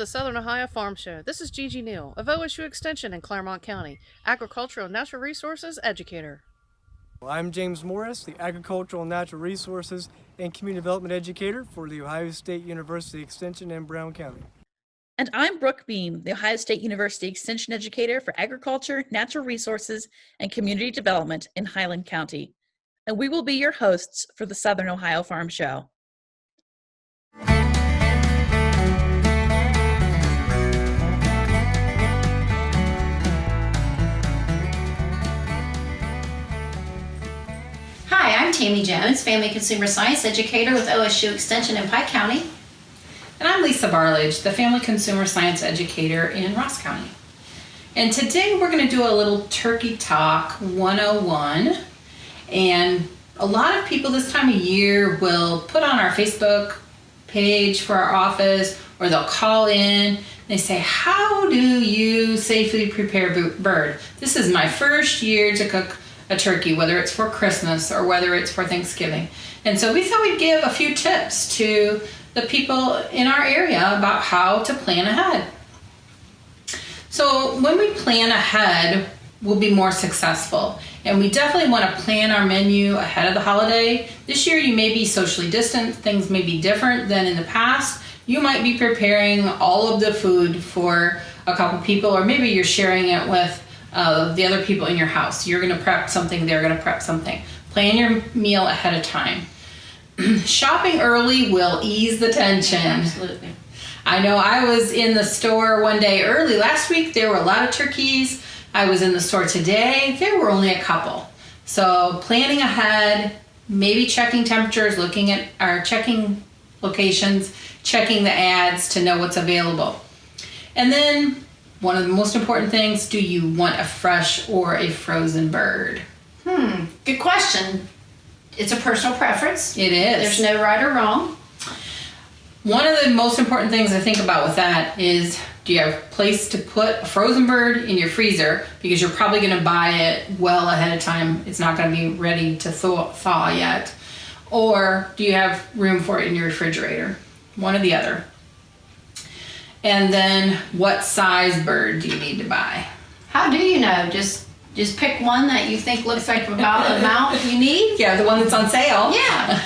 the Southern Ohio Farm Show. This is Gigi Neal of OSU Extension in Claremont County, Agricultural and Natural Resources Educator. I'm James Morris, the Agricultural and Natural Resources and Community Development Educator for the Ohio State University Extension in Brown County. And I'm Brooke Beam, the Ohio State University Extension Educator for Agriculture, Natural Resources, and Community Development in Highland County. And we will be your hosts for the Southern Ohio Farm Show. Hi, I'm Tammy Jones, Family Consumer Science Educator with OSU Extension in Pike County. And I'm Lisa Barlage, the Family Consumer Science Educator in Ross County. And today we're going to do a little Turkey Talk 101. And a lot of people this time of year will put on our Facebook page for our office, or they'll call in. They say, how do you safely prepare bird? This is my first year to cook a turkey, whether it's for Christmas or whether it's for Thanksgiving. And so we thought we'd give a few tips to the people in our area about how to plan ahead. So when we plan ahead, we'll be more successful. And we definitely want to plan our menu ahead of the holiday. This year you may be socially distant, things may be different than in the past. You might be preparing all of the food for a couple people, or maybe you're sharing it with the other people in your house. You're going to prep something, they're going to prep something. Plan your meal ahead of time. Shopping early will ease the tension. Absolutely. I know I was in the store one day early last week. There were a lot of turkeys. I was in the store today. There were only a couple. So planning ahead, maybe checking temperatures, looking at our checking locations, checking the ads to know what's available. And then one of the most important things, do you want a fresh or a frozen bird? Good question. It's a personal preference. It is. There's no right or wrong. One of the most important things I think about with that is, do you have a place to put a frozen bird in your freezer? Because you're probably going to buy it well ahead of time. It's not going to be ready to thaw yet. Or do you have room for it in your refrigerator? One or the other. And then what size bird do you need to buy? How do you know? Just pick one that you think looks like about the amount you need? Yeah, the one that's on sale. Yeah.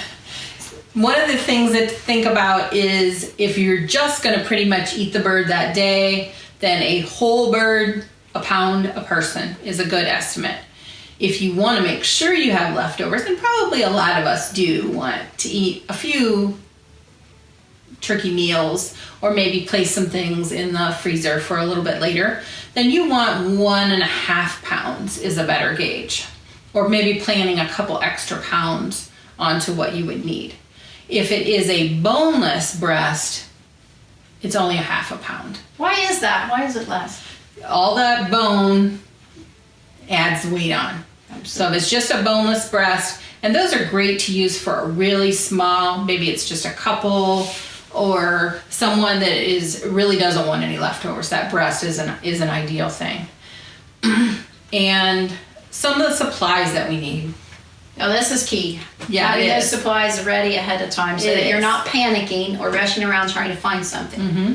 One of the things to think about is if you're just going to pretty much eat the bird that day, then a whole bird, a pound a person is a good estimate. If you want to make sure you have leftovers, and probably a lot of us do want to eat a few turkey meals, or maybe place some things in the freezer for a little bit later, then you want 1.5 pounds is a better gauge. Or maybe planning a couple extra pounds onto what you would need. If it is a boneless breast, it's only 0.5 pound. Why is that? Why is it less? All that bone adds weight on. So if it's just a boneless breast, and those are great to use for a really small, maybe it's just a couple, or someone that really doesn't want any leftovers. That breast is an ideal thing. And some of the supplies that we need. Oh, this is key. Yeah, Having it those is. supplies ready ahead of time so It that you're is. not panicking or rushing around trying to find something. Mm-hmm.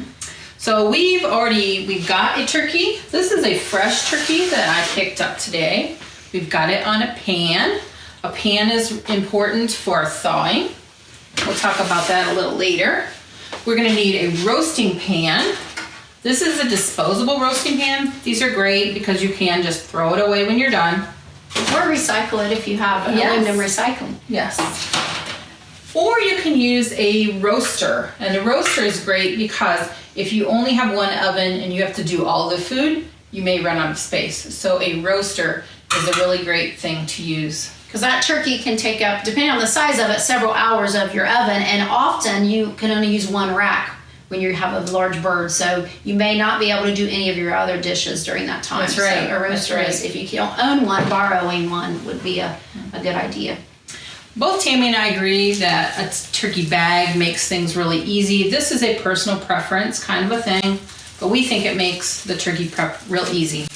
So we've got a turkey. This is a fresh turkey that I picked up today. We've got it on a pan. A pan is important for thawing. We'll talk about that a little later. We're going to need a roasting pan. This is a disposable roasting pan. These are great because you can just throw it away when you're done. Or recycle it if you have aluminum recycling. Yes. Or you can use a roaster. And a roaster is great because if you only have one oven and you have to do all the food, you may run out of space. So a roaster is a really great thing to use. Because that turkey can take up, depending on the size of it, several hours of your oven, and often you can only use one rack when you have a large bird, so you may not be able to do any of your other dishes during that time. That's right. So a roaster is, if you don't own one, borrowing one would be a good idea. Both Tammy and I agree that a turkey bag makes things really easy. This is a personal preference kind of a thing, but we think it makes the turkey prep real easy.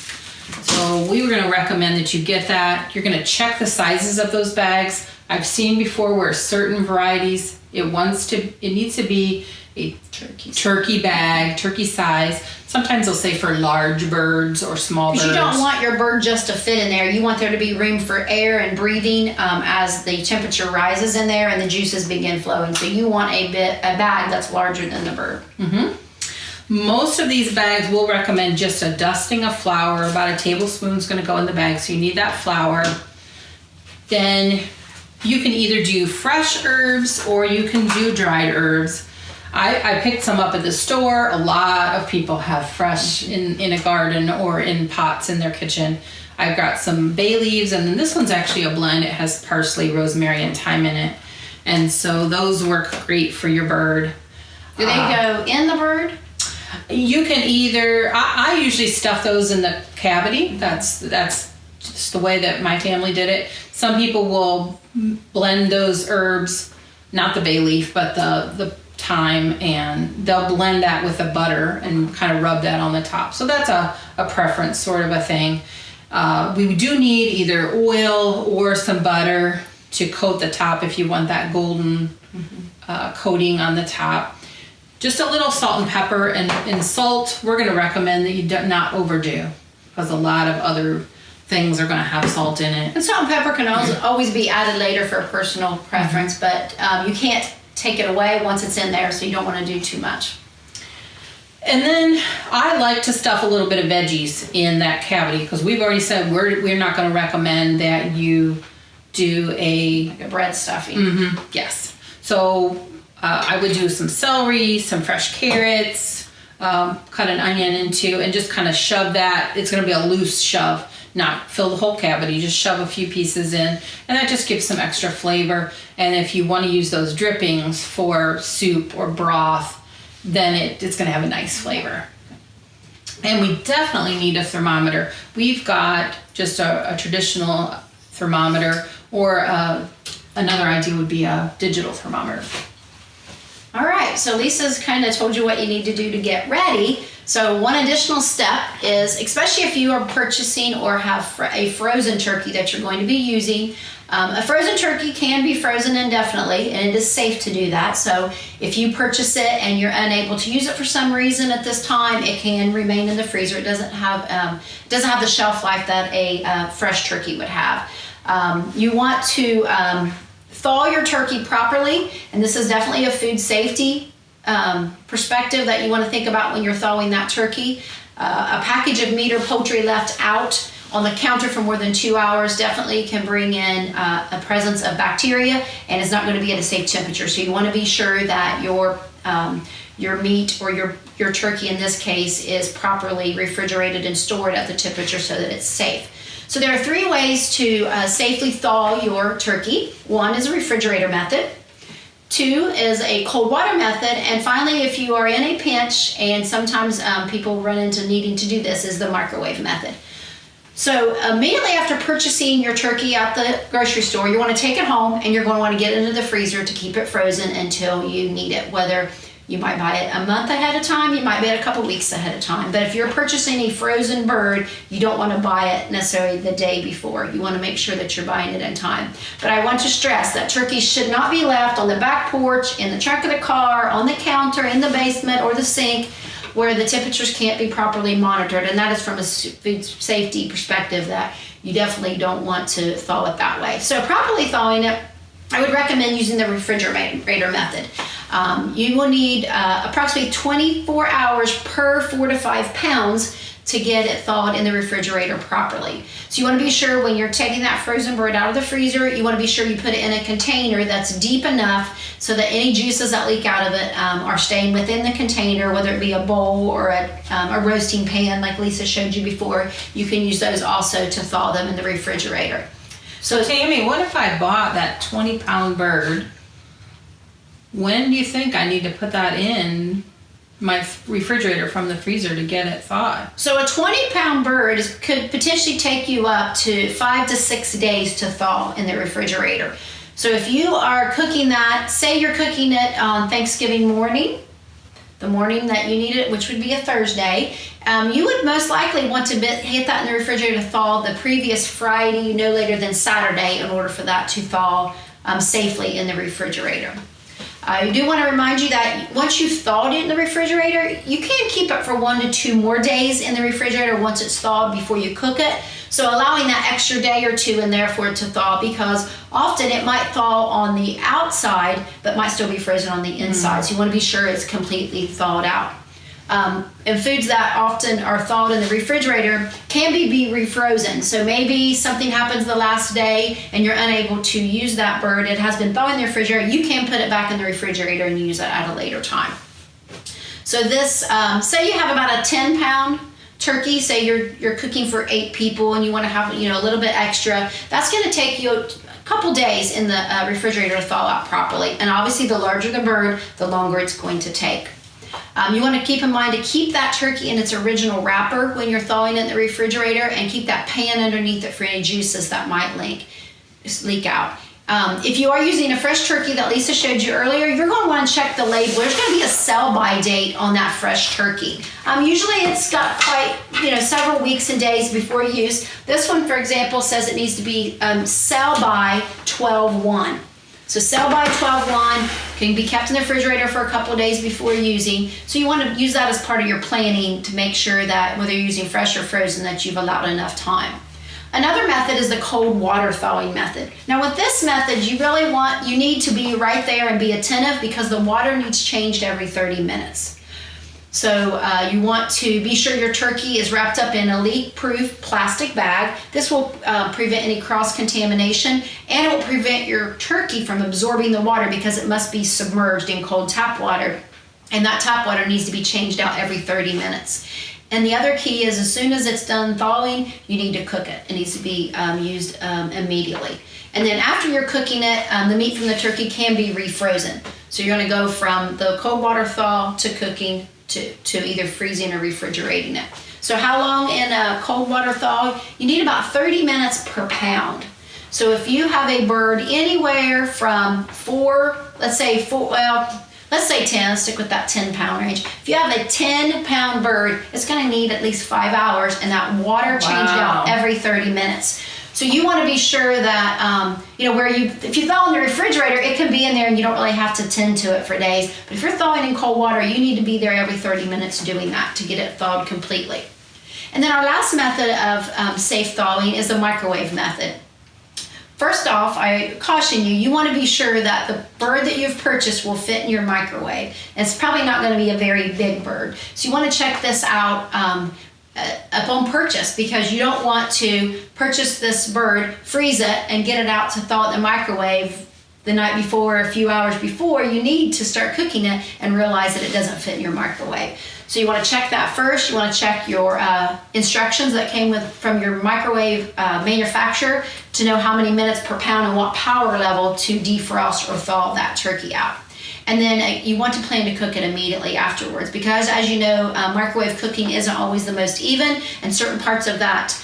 So we were going to recommend that you get that. You're going to check the sizes of those bags. I've seen before where certain varieties, it needs to be a turkey bag, turkey size. Sometimes they'll say for large birds or small birds. Because you don't want your bird just to fit in there. You want there to be room for air and breathing as the temperature rises in there and the juices begin flowing. So you want a bag that's larger than the bird. Most of these bags will recommend just a dusting of flour. About a tablespoon is going to go in the bag, so you need that flour. Then you can either do fresh herbs or you can do dried herbs. I picked some up at the store. A lot of people have fresh in a garden or in pots in their kitchen. I've got some bay leaves, and then this one's actually a blend. It has parsley, rosemary, and thyme in it. And so those work great for your bird. Do they go in the bird? You can either, I usually stuff those in the cavity. That's just the way that my family did it. Some people will blend those herbs, not the bay leaf, but the thyme, and they'll blend that with the butter and kind of rub that on the top. So that's a preference sort of a thing. We do need either oil or some butter to coat the top if you want that golden coating on the top. Just a little salt and pepper, and salt, we're going to recommend that you do not overdo, because a lot of other things are going to have salt in it. And salt and pepper can always be added later for personal preference, but you can't take it away once it's in there, so you don't want to do too much. And then I like to stuff a little bit of veggies in that cavity, because we've already said we're not going to recommend that you do Like a bread stuffing. Yes. So I would do some celery, some fresh carrots, cut an onion into, and just kind of shove that. It's going to be a loose shove, not fill the whole cavity, just shove a few pieces in, and that just gives some extra flavor. And if you want to use those drippings for soup or broth, then it's going to have a nice flavor. And we definitely need a thermometer. We've got just a traditional thermometer, or another idea would be a digital thermometer. All right, so Lisa's kind of told you what you need to do to get ready. So one additional step is, especially if you are purchasing or have a frozen turkey that you're going to be using, a frozen turkey can be frozen indefinitely, and it is safe to do that. So if you purchase it and you're unable to use it for some reason at this time, it can remain in the freezer. It doesn't have the shelf life that a fresh turkey would have. You want to thaw your turkey properly, and this is definitely a food safety perspective that you want to think about when you're thawing that turkey. A package of meat or poultry left out on the counter for more than 2 hours definitely can bring in a presence of bacteria, and is not going to be at a safe temperature. So you want to be sure that your meat or your turkey in this case is properly refrigerated and stored at the temperature so that it's safe. So there are 3 ways to safely thaw your turkey. 1 is a refrigerator method. 2 is a cold water method. And finally, if you are in a pinch, and sometimes people run into needing to do this, is the microwave method. So immediately after purchasing your turkey at the grocery store, you want to take it home, and you're going to want to get it into the freezer to keep it frozen until you need it. Whether you might buy it a month ahead of time, you might buy it a couple weeks ahead of time. But if you're purchasing a frozen bird, you don't want to buy it necessarily the day before. You want to make sure that you're buying it in time. But I want to stress that turkeys should not be left on the back porch, in the trunk of the car, on the counter, in the basement, or the sink, where the temperatures can't be properly monitored. And that is from a food safety perspective, that you definitely don't want to thaw it that way. So properly thawing it, I would recommend using the refrigerator method. You will need approximately 24 hours per 4 to 5 pounds to get it thawed in the refrigerator properly. So you want to be sure when you're taking that frozen bird out of the freezer, you want to be sure you put it in a container that's deep enough so that any juices that leak out of it are staying within the container, whether it be a bowl or a roasting pan like Lisa showed you before. You can use those also to thaw them in the refrigerator. So Tammy, what if I bought that 20-pound bird? When do you think I need to put that in my refrigerator from the freezer to get it thawed? So a 20-pound bird could potentially take you up to 5 to 6 days to thaw in the refrigerator. So if you are cooking that, say you're cooking it on Thanksgiving morning, the morning that you need it, which would be a Thursday, you would most likely want to hit that in the refrigerator to thaw the previous Friday, no later than Saturday, in order for that to thaw safely in the refrigerator. I do want to remind you that once you've thawed it in the refrigerator, you can keep it for 1 to 2 more days in the refrigerator once it's thawed before you cook it. So allowing that extra day or 2 in there for it to thaw, because often it might thaw on the outside but might still be frozen on the inside. So you want to be sure it's completely thawed out. And foods that often are thawed in the refrigerator can be refrozen. So maybe something happens the last day and you're unable to use that bird. It has been thawed in the refrigerator. You can put it back in the refrigerator and use it at a later time. So this, say you have about a 10-pound turkey, say you're cooking for 8 people and you want to have a little bit extra. That's going to take you a couple days in the refrigerator to thaw out properly. And obviously, the larger the bird, the longer it's going to take. You want to keep in mind to keep that turkey in its original wrapper when you're thawing it in the refrigerator, and keep that pan underneath it for any juices that might leak out. If you are using a fresh turkey that Lisa showed you earlier, you're going to want to check the label. There's going to be a sell-by date on that fresh turkey. Usually it's got quite, several weeks and days before use. This one, for example, says it needs to be sell-by 12/1. So sell-by 12/1 can be kept in the refrigerator for a couple of days before using. So you want to use that as part of your planning to make sure that whether you're using fresh or frozen, that you've allowed enough time. Another method is the cold water thawing method. Now with this method, you need to be right there and be attentive, because the water needs changed every 30 minutes. So you want to be sure your turkey is wrapped up in a leak-proof plastic bag. This will prevent any cross-contamination, and it will prevent your turkey from absorbing the water, because it must be submerged in cold tap water, and that tap water needs to be changed out every 30 minutes. And the other key is, as soon as it's done thawing, you need to cook it. It needs to be used immediately. And then after you're cooking it, the meat from the turkey can be refrozen. So you're going to go from the cold water thaw to cooking to either freezing or refrigerating it. So how long in a cold water thaw? You need about 30 minutes per pound. So if you have a bird anywhere from 10, let's stick with that 10-pound range. If you have a 10-pound bird, it's going to need at least 5 hours, and that water changed out every 30 minutes. So you want to be sure that, if you thaw in the refrigerator, it can be in there and you don't really have to tend to it for days. But if you're thawing in cold water, you need to be there every 30 minutes doing that to get it thawed completely. And then our last method of safe thawing is the microwave method. First off, I caution you, you want to be sure that the bird that you've purchased will fit in your microwave. And it's probably not going to be a very big bird. So you want to check this out upon purchase, because you don't want to purchase this bird, freeze it, and get it out to thaw in the microwave the night before, a few hours before you need to start cooking it, and realize that it doesn't fit in your microwave. So you want to check that first. You want to check your instructions that came from your microwave manufacturer to know how many minutes per pound and what power level to defrost or thaw that turkey out. And then you want to plan to cook it immediately afterwards, because as you know, microwave cooking isn't always the most even, and certain parts of that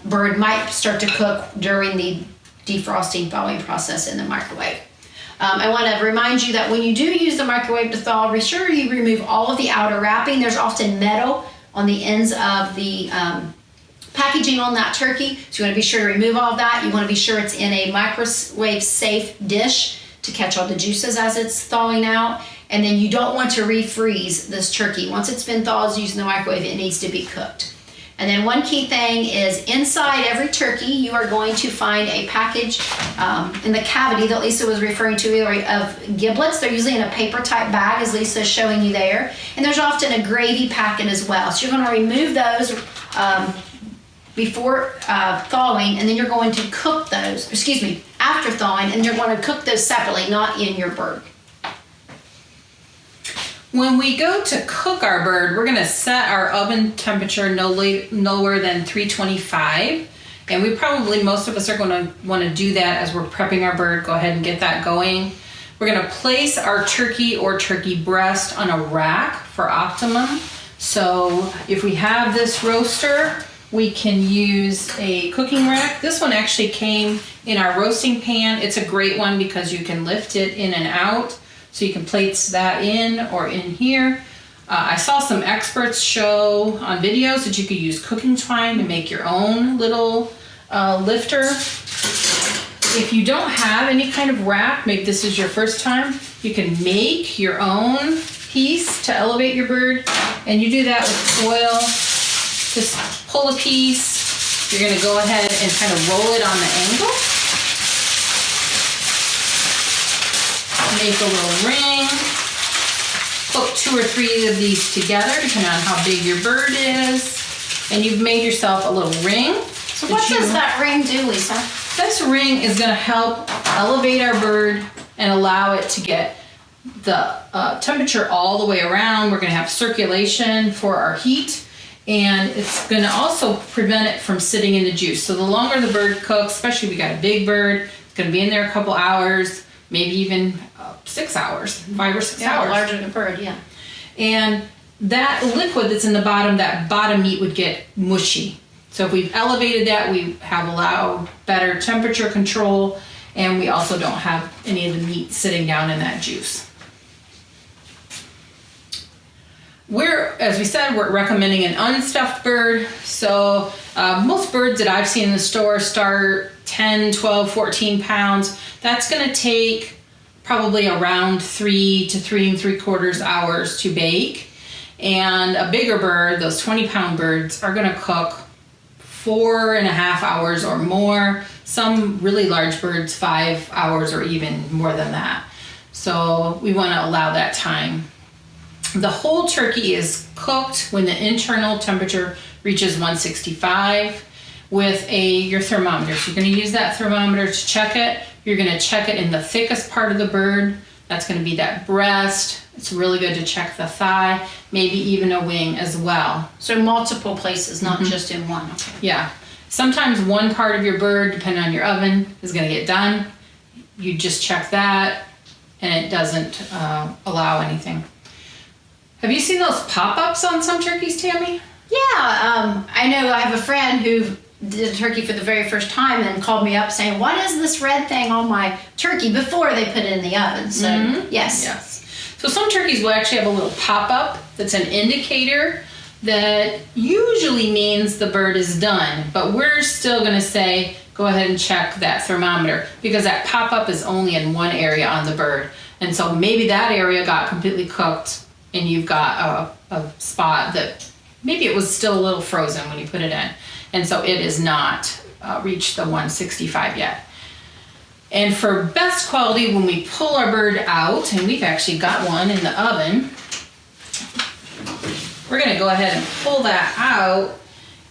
bird might start to cook during the defrosting thawing process in the microwave. I want to remind you that when you do use the microwave to thaw, be sure you remove all of the outer wrapping. There's often metal on the ends of the packaging on that turkey, so you want to be sure to remove all of that. You want to be sure it's in a microwave safe dish to catch all the juices as it's thawing out. And then you don't want to refreeze this turkey. Once it's been thawed using the microwave, it needs to be cooked. And then one key thing is, inside every turkey, you are going to find a package in the cavity that Lisa was referring to earlier of giblets. They're usually in a paper type bag, as Lisa is showing you there. And there's often a gravy packet as well. So you're going to remove those before thawing, and then you're going to cook those, after thawing, and you're going to cook those separately, not in your bird. When we go to cook our bird, we're going to set our oven temperature no lower than 325. And most of us are going to want to do that as we're prepping our bird. Go ahead and get that going. We're going to place our turkey or turkey breast on a rack for optimum. So if we have this roaster, we can use a cooking rack. This one actually came in our roasting pan. It's a great one because you can lift it in and out. So you can place that in or in here. I saw some experts show on videos that you could use cooking twine to make your own little lifter. if you don't have any kind of rack, maybe this is your first time, you can make your own piece to elevate your bird, and you do that with foil. Just pull a piece. You're gonna go ahead and kind of roll it on the angle. Make a little ring. Hook 2 or 3 of these together, depending on how big your bird is. And you've made yourself a little ring. So what does that ring do, Lisa? This ring is going to help elevate our bird and allow it to get the temperature all the way around. We're going to have circulation for our heat, and it's going to also prevent it from sitting in the juice. So the longer the bird cooks, especially if we got a big bird, it's going to be in there a couple hours, maybe even 6 hours, 5 or 6 hours. Larger than a bird, yeah. And that liquid that's in the bottom, that bottom meat would get mushy. So if we've elevated that, we have allowed better temperature control, and we also don't have any of the meat sitting down in that juice. As we said, we're recommending an unstuffed bird. So most birds that I've seen in the store start 10, 12, 14 pounds. That's gonna take probably around 3 to 3 3/4 hours to bake. And a bigger bird, those 20-pound birds, are gonna cook 4.5 hours or more. Some really large birds, 5 hours or even more than that. So we wanna allow that time. The whole turkey is cooked when the internal temperature reaches 165 with your thermometer. So you're gonna use that thermometer to check it. You're gonna check it in the thickest part of the bird. That's gonna be that breast. It's really good to check the thigh, maybe even a wing as well. So multiple places, not just in one. Okay. Yeah. Sometimes one part of your bird, depending on your oven, is gonna get done. You just check that, and it doesn't allow anything. Have you seen those pop-ups on some turkeys, Tammy? Yeah, I know I have a friend who did a turkey for the very first time and called me up saying, what is this red thing on my turkey, before they put it in the oven. So yes. So some turkeys will actually have a little pop-up that's an indicator that usually means the bird is done, but we're still gonna say, go ahead and check that thermometer, because that pop-up is only in one area on the bird. And so maybe that area got completely cooked and you've got a spot that maybe it was still a little frozen when you put it in. And so it is not reached the 165 yet. And for best quality, when we pull our bird out, and we've actually got one in the oven, we're gonna go ahead and pull that out,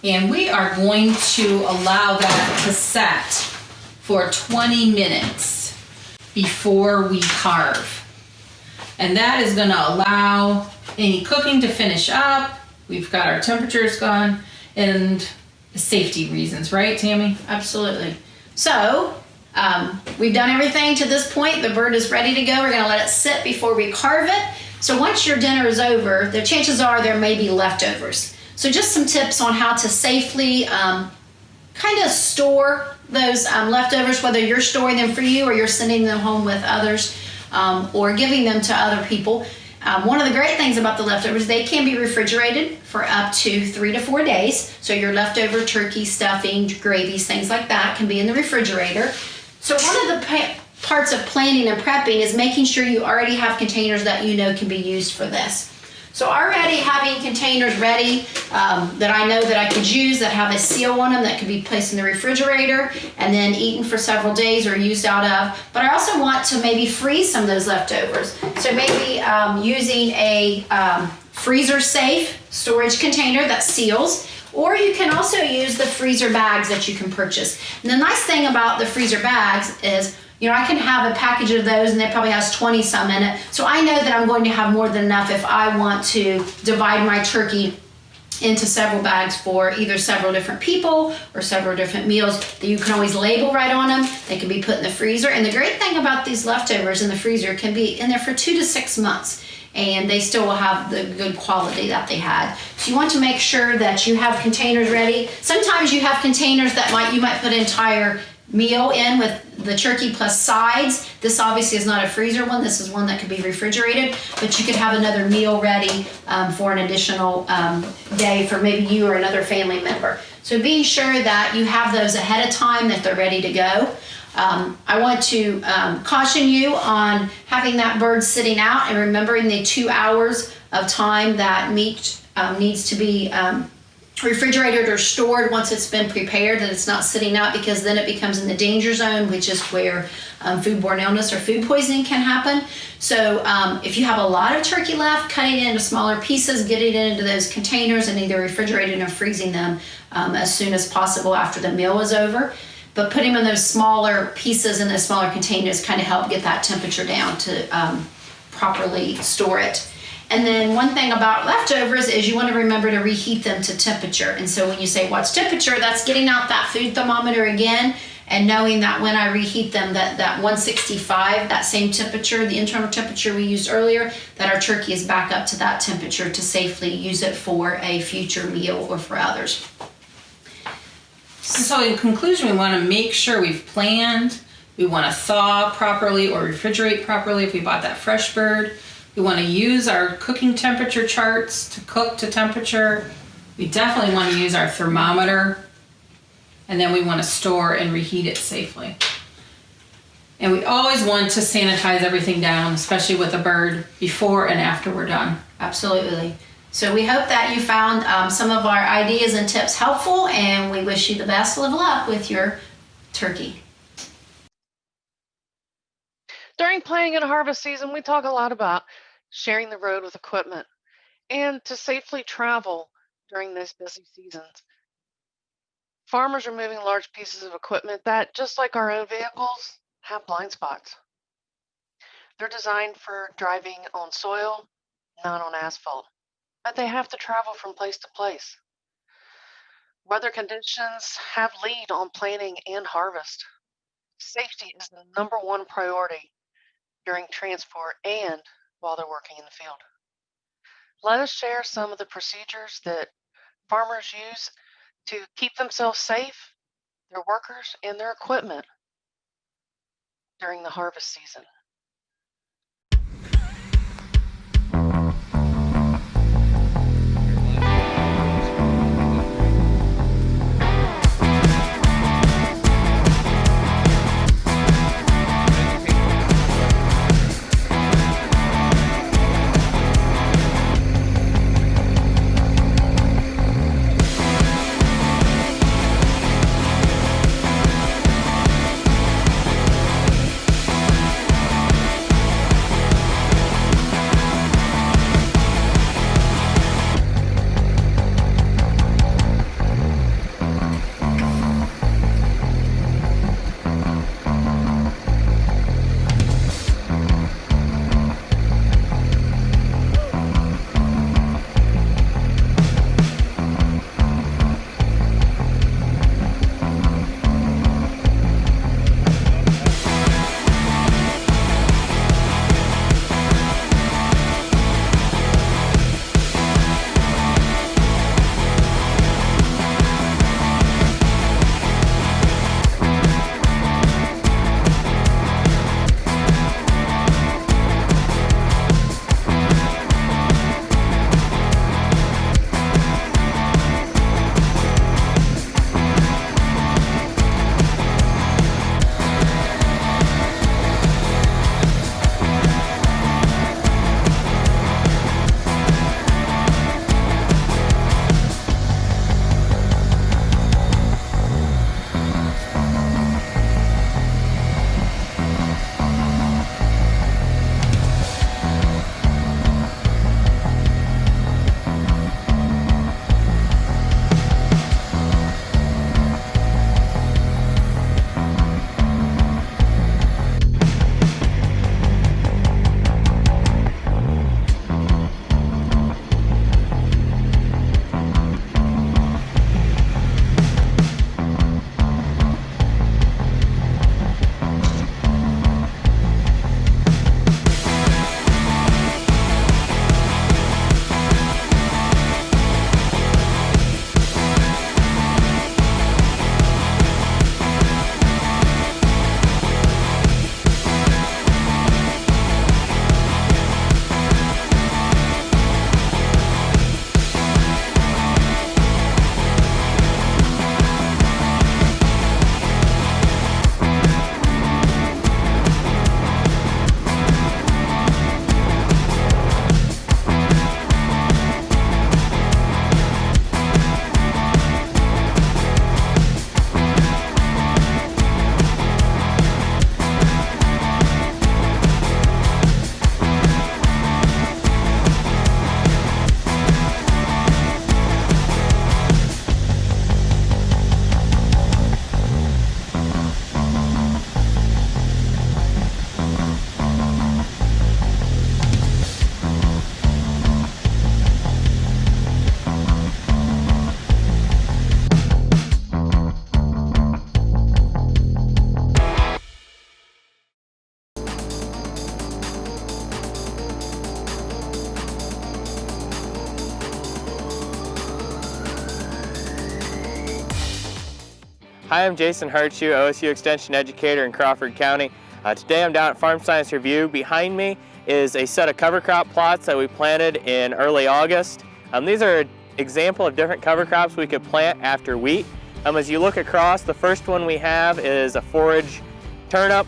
and we are going to allow that to set for 20 minutes before we carve. And that is gonna allow any cooking to finish up. We've got our temperatures gone, and safety reasons, right, Tammy? Absolutely. So we've done everything to this point. The bird is ready to go. We're gonna let it sit before we carve it. So once your dinner is over, the chances are there may be leftovers. So just some tips on how to safely kind of store those leftovers, whether you're storing them for you or you're sending them home with others, or giving them to other people. One of the great things about the leftovers, they can be refrigerated for up to 3 to 4 days. So your leftover turkey, stuffing, gravies, things like that can be in the refrigerator. So one of the parts of planning and prepping is making sure you already have containers that you know can be used for this. So already having containers ready that I know that I could use, that have a seal on them, that could be placed in the refrigerator and then eaten for several days or used out of. But I also want to maybe freeze some of those leftovers. So maybe using a freezer safe storage container that seals, or you can also use the freezer bags that you can purchase. And the nice thing about the freezer bags is, you know, I can have a package of those and it probably has 20 some in it. So I know that I'm going to have more than enough if I want to divide my turkey into several bags for either several different people or several different meals. That you can always label right on them. They can be put in the freezer. And the great thing about these leftovers in the freezer can be in there for 2 to 6 months. And they still will have the good quality that they had. So you want to make sure that you have containers ready. Sometimes you have containers that you might put an entire meal in with the turkey plus sides. This obviously is not a freezer one. This is one that could be refrigerated, but you could have another meal ready for an additional day for maybe you or another family member. So being sure that you have those ahead of time, that they're ready to go. I want to caution you on having that bird sitting out and remembering the 2 hours of time that meat needs to be refrigerated or stored once it's been prepared, that it's not sitting out, because then it becomes in the danger zone, which is where foodborne illness or food poisoning can happen. So if you have a lot of turkey left, cutting it into smaller pieces, getting it into those containers and either refrigerating or freezing them as soon as possible after the meal is over. But putting them in those smaller pieces in those smaller containers kind of help get that temperature down to properly store it. And then one thing about leftovers is you want to remember to reheat them to temperature. And so when you say what's temperature, that's getting out that food thermometer again and knowing that when I reheat them, that 165, that same temperature, the internal temperature we used earlier, that our turkey is back up to that temperature to safely use it for a future meal or for others. So in conclusion, we want to make sure we've planned. We want to thaw properly or refrigerate properly if we bought that fresh bird. We want to use our cooking temperature charts to cook to temperature. We definitely want to use our thermometer. And then we want to store and reheat it safely. And we always want to sanitize everything down, especially with a bird, before and after we're done. Absolutely. So we hope that you found some of our ideas and tips helpful, and we wish you the best of luck with your turkey. During planting and harvest season, we talk a lot about sharing the road with equipment and to safely travel during those busy seasons. Farmers are moving large pieces of equipment that, just like our own vehicles, have blind spots. They're designed for driving on soil, not on asphalt, but they have to travel from place to place. Weather conditions have lead on planting and harvest. Safety is the #1 priority during transport and while they're working in the field. Let us share some of the procedures that farmers use to keep themselves safe, their workers, and their equipment during the harvest season. Hi, I'm Jason Hartshu, OSU Extension Educator in Crawford County. Today I'm down at Farm Science Review. Behind me is a set of cover crop plots that we planted in early August. These are an example of different cover crops we could plant after wheat. As you look across, the first one we have is a forage turnip.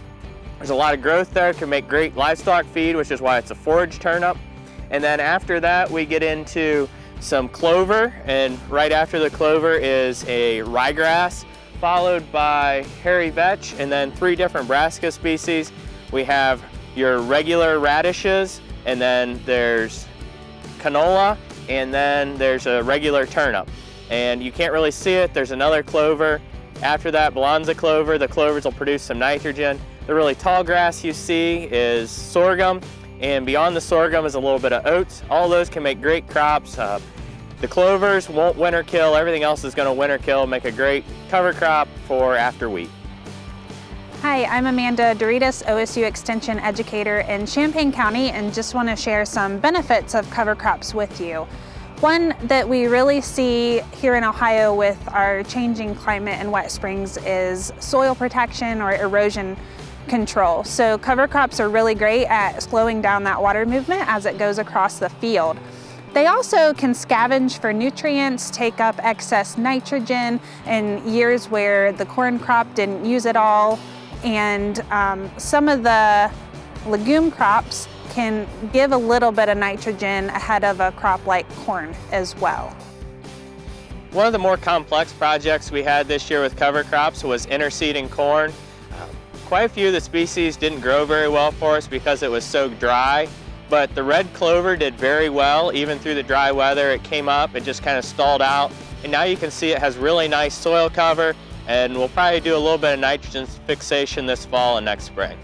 There's a lot of growth there, can make great livestock feed, which is why it's a forage turnip. And then after that we get into some clover, and right after the clover is a ryegrass, followed by hairy vetch, and then 3 different brassica species. We have your regular radishes, and then there's canola, and then there's a regular turnip. And you can't really see it, there's another clover. After that, Balanza clover. The clovers will produce some nitrogen. The really tall grass you see is sorghum, and beyond the sorghum is a little bit of oats. All those can make great crops. The clovers won't winter kill, everything else is going to winter kill, make a great cover crop for after wheat. Hi, I'm Amanda Doritas, OSU Extension Educator in Champaign County, and just want to share some benefits of cover crops with you. One that we really see here in Ohio with our changing climate and wet springs is soil protection or erosion control. So cover crops are really great at slowing down that water movement as it goes across the field. They also can scavenge for nutrients, take up excess nitrogen in years where the corn crop didn't use it all. And some of the legume crops can give a little bit of nitrogen ahead of a crop like corn as well. One of the more complex projects we had this year with cover crops was interseeding corn. Quite a few of the species didn't grow very well for us because it was so dry. But the red clover did very well, even through the dry weather. It came up, it just kind of stalled out. And now you can see it has really nice soil cover, and we'll probably do a little bit of nitrogen fixation this fall and next spring.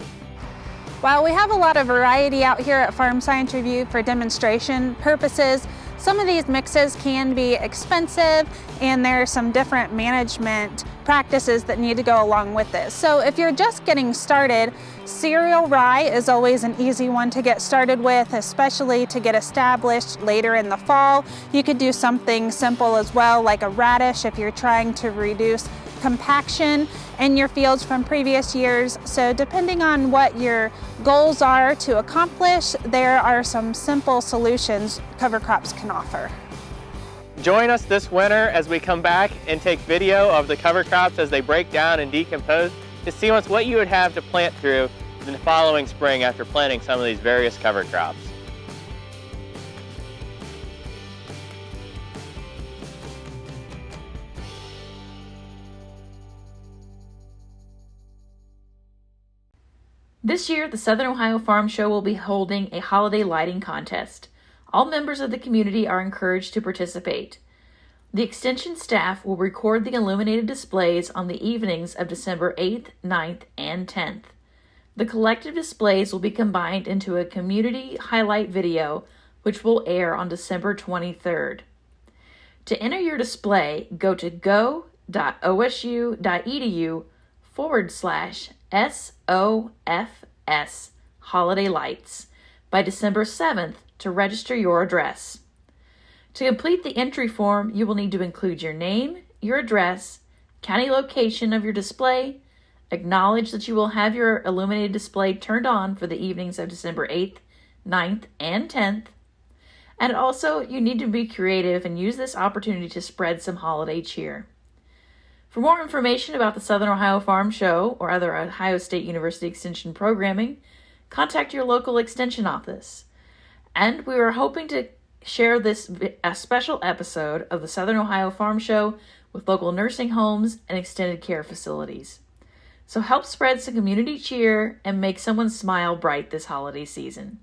While we have a lot of variety out here at Farm Science Review for demonstration purposes, some of these mixes can be expensive, and there are some different management practices that need to go along with this. So if you're just getting started, cereal rye is always an easy one to get started with, especially to get established later in the fall. You could do something simple as well, like a radish if you're trying to reduce compaction in your fields from previous years. So depending on what your goals are to accomplish, there are some simple solutions cover crops can offer. Join us this winter as we come back and take video of the cover crops as they break down and decompose to see what you would have to plant through in the following spring after planting some of these various cover crops. This year, the Southern Ohio Farm Show will be holding a holiday lighting contest. All members of the community are encouraged to participate. The Extension staff will record the illuminated displays on the evenings of December 8th, 9th, and 10th. The collective displays will be combined into a community highlight video, which will air on December 23rd. To enter your display, go to go.osu.edu/SOFS Holiday Lights by December 7th to register your address. To complete the entry form, you will need to include your name, your address, county location of your display, acknowledge that you will have your illuminated display turned on for the evenings of December 8th, 9th, and 10th, and also you need to be creative and use this opportunity to spread some holiday cheer. For more information about the Southern Ohio Farm Show or other Ohio State University Extension programming, contact your local Extension office. And we are hoping to share a special episode of the Southern Ohio Farm Show with local nursing homes and extended care facilities. So help spread some community cheer and make someone's smile bright this holiday season.